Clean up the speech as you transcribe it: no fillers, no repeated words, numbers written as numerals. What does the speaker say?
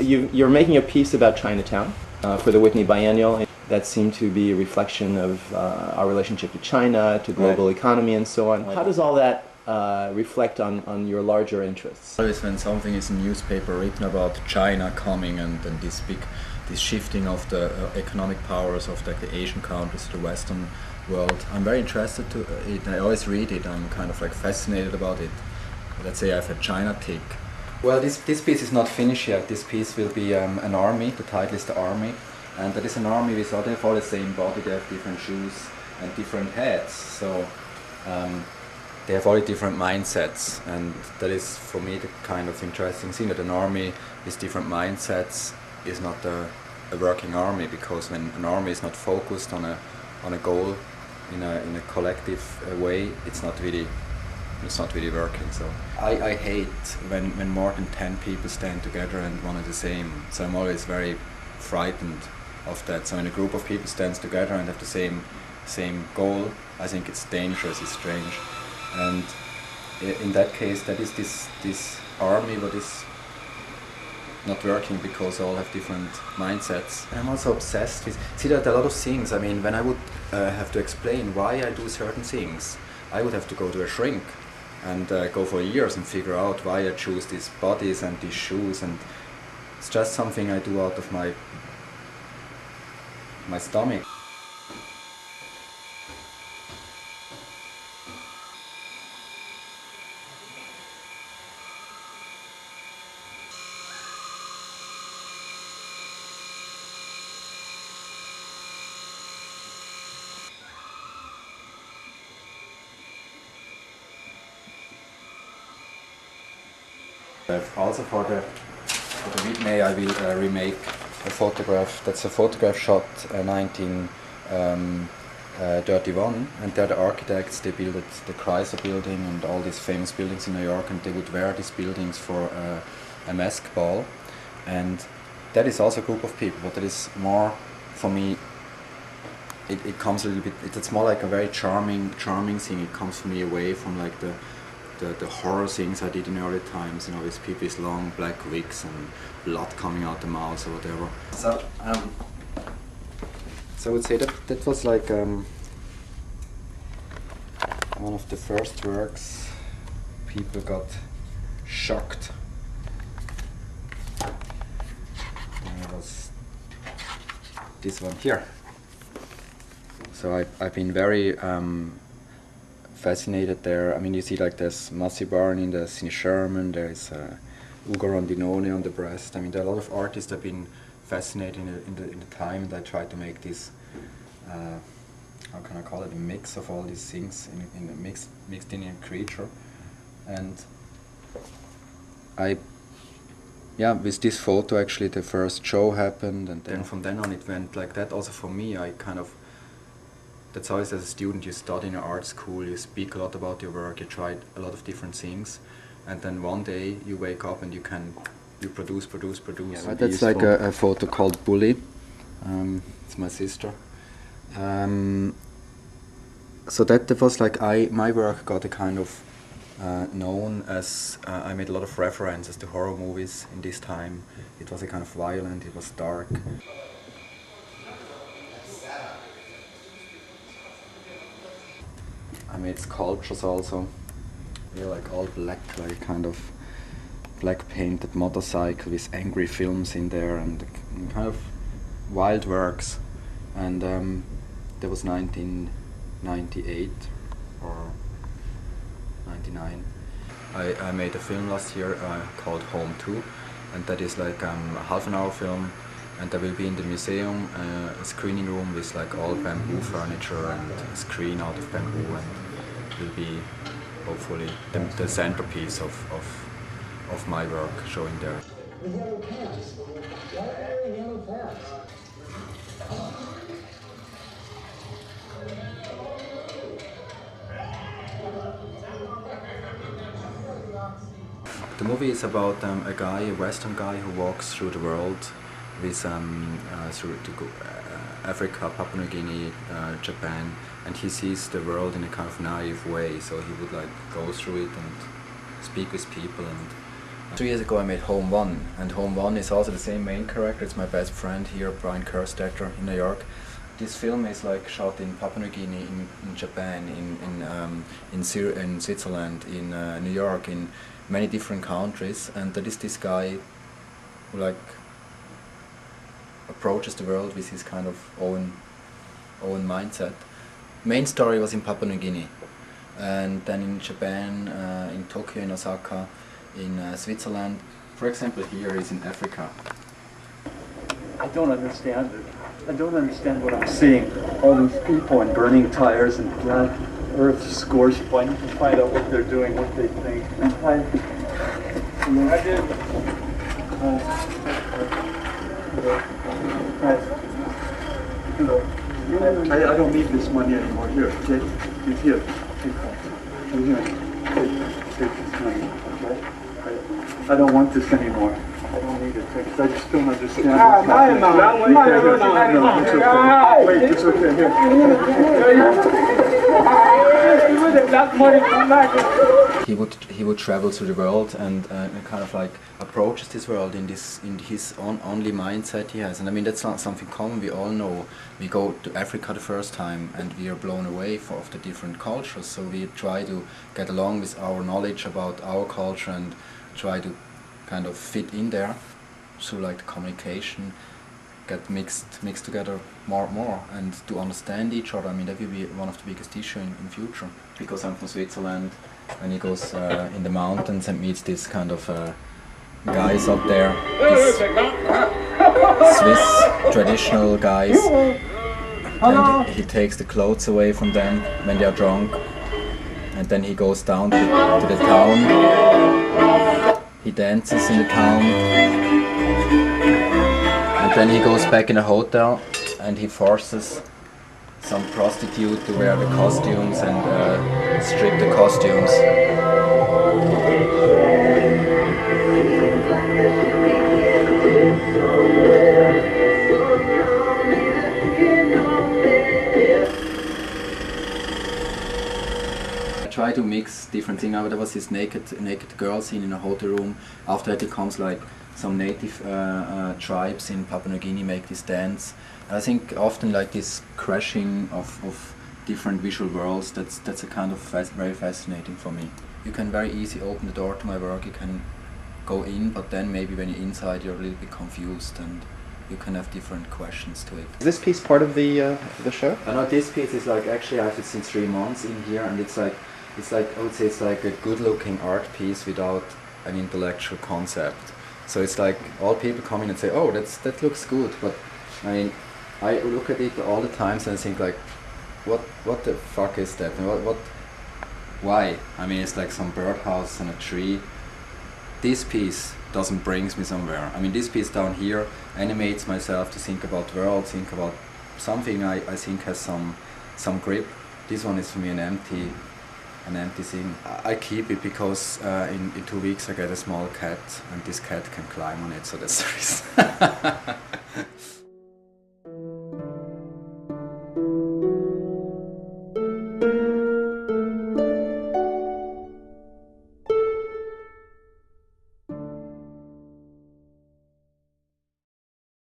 You're making a piece about Chinatown for the Whitney Biennial that seemed to be a reflection of our relationship to China, to global economy and so on. How does all that reflect on your larger interests? Always when something is in a newspaper written about China coming and this shifting of the economic powers of the Asian countries to the Western world, I'm very interested to it. I always read it. I'm kind of like fascinated about it. Let's say I have a China tick. Well, this piece is not finished yet. This piece will be an army. The title is The Army. And that is an army with they have all the same body, they have different shoes and different heads. So they have all different mindsets. And that is, for me, the kind of interesting thing, that an army with different mindsets is not a working army, because when an army is not focused on a goal in a collective way, it's not really working. So I hate when more than 10 people stand together and one and the same. So I'm always very frightened of that. So when a group of people stands together and have the same goal, I think it's dangerous, it's strange. And in that case, that is this army what is not working, because all have different mindsets. And I'm also obsessed with, see, there are a lot of things. I mean, when I would have to explain why I do certain things, I would have to go to a shrink and go for years and figure out why I choose these bodies and these shoes, and it's just something I do out of my stomach. Also for the Whitney, I will remake a photograph. That's a photograph shot 1931, and there the architects, they built the Chrysler Building and all these famous buildings in New York, and they would wear these buildings for a mask ball. And that is also a group of people, but that is more, for me, it comes a little bit, it's more like a very charming thing. It comes for me away from like the horror things I did in early times, you know, with people with long black wigs and blood coming out the mouth or whatever. So I would say that was like one of the first works people got shocked. And it was this one here. So I've been very fascinated there. I mean, you see, like, there's Massey Barney, there's Cindy Sherman, there's Ugo Rondinone on the breast. I mean, there are a lot of artists that have been fascinated in the time, and I try to make this, how can I call it, a mix of all these things in a mixed in a creature. And with this photo, actually, the first show happened, and then from then on it went like that. Also for me, that's always, as a student, you study in an art school, you speak a lot about your work, you try a lot of different things, and then one day you wake up and you produce. Yeah, that's like a photo called Bully. It's my sister. So that was like, my work got a kind of known as, I made a lot of references to horror movies in this time. It was a kind of violent, it was dark. I made sculptures also. They're like all black, like kind of black painted motorcycle with angry films in there, and kind of wild works. And that was 1998 or 99. I made a film last year called Home 2, and that is like a half-an-hour film, and there will be in the museum a screening room with like all bamboo furniture and a screen out of bamboo, and will be hopefully the centerpiece of my work showing there. The yellow pants. Why are there yellow pants? The movie is about a Western guy who walks through the world with Africa, Papua New Guinea, Japan, and he sees the world in a kind of naive way. So he would like go through it and speak with people and 2 years ago I made Home One, and Home One is also the same main character. It's my best friend here, Brian Kerstetter in New York. This film is like shot in Papua New Guinea, in Japan, in Switzerland, in New York, in many different countries, and there is this guy who like approaches the world with his kind of own mindset. Main story was in Papua New Guinea, and then in Japan, in Tokyo, in Osaka, in Switzerland. For example, here is in Africa. I don't understand it. I don't understand what I'm seeing. All these people and burning tires and black earth scorched. I need to find out what they're doing, what they think. I don't need this money anymore. Here, take it here. Take this money, okay? I don't want this anymore. I don't need it, because I just don't understand what's happening. No, it's okay. Wait, it's okay. Here. He would travel through the world and kind of like approaches this world in his own only mindset he has. And I mean, that's not something common. We all know. We go to Africa the first time and we are blown away of the different cultures. So we try to get along with our knowledge about our culture and try to kind of fit in there through like the communication, get mixed together more and to understand each other. I mean, that will be one of the biggest issues in future. Because I'm from Switzerland, when he goes in the mountains and meets this kind of guys up there, these Swiss traditional guys, and he takes the clothes away from them when they are drunk, and then he goes down to the town. He dances in the town, and then he goes back in a hotel and he forces some prostitute to wear the costumes and strip the costumes. Try to mix different things. There was this naked girl scene in a hotel room. After that it comes like some native tribes in Papua New Guinea make this dance. And I think often like this crashing of different visual worlds, that's a kind of very fascinating for me. You can very easily open the door to my work, you can go in, but then maybe when you're inside you're a little bit confused and you can have different questions to it. Is this piece part of the show? No, this piece is like, actually I have it since 3 months in here, and it's like I would say it's like a good-looking art piece without an intellectual concept. So it's like all people come in and say, "Oh, that looks good," but I mean, I look at it all the times and I think like, what the fuck is that? And why? I mean, it's like some birdhouse and a tree. This piece doesn't bring me somewhere. I mean, this piece down here animates myself to think about the world, think about something I think has some grip. This one is for me an empty thing. I keep it because in 2 weeks I get a small cat and this cat can climb on it, so that's the reason.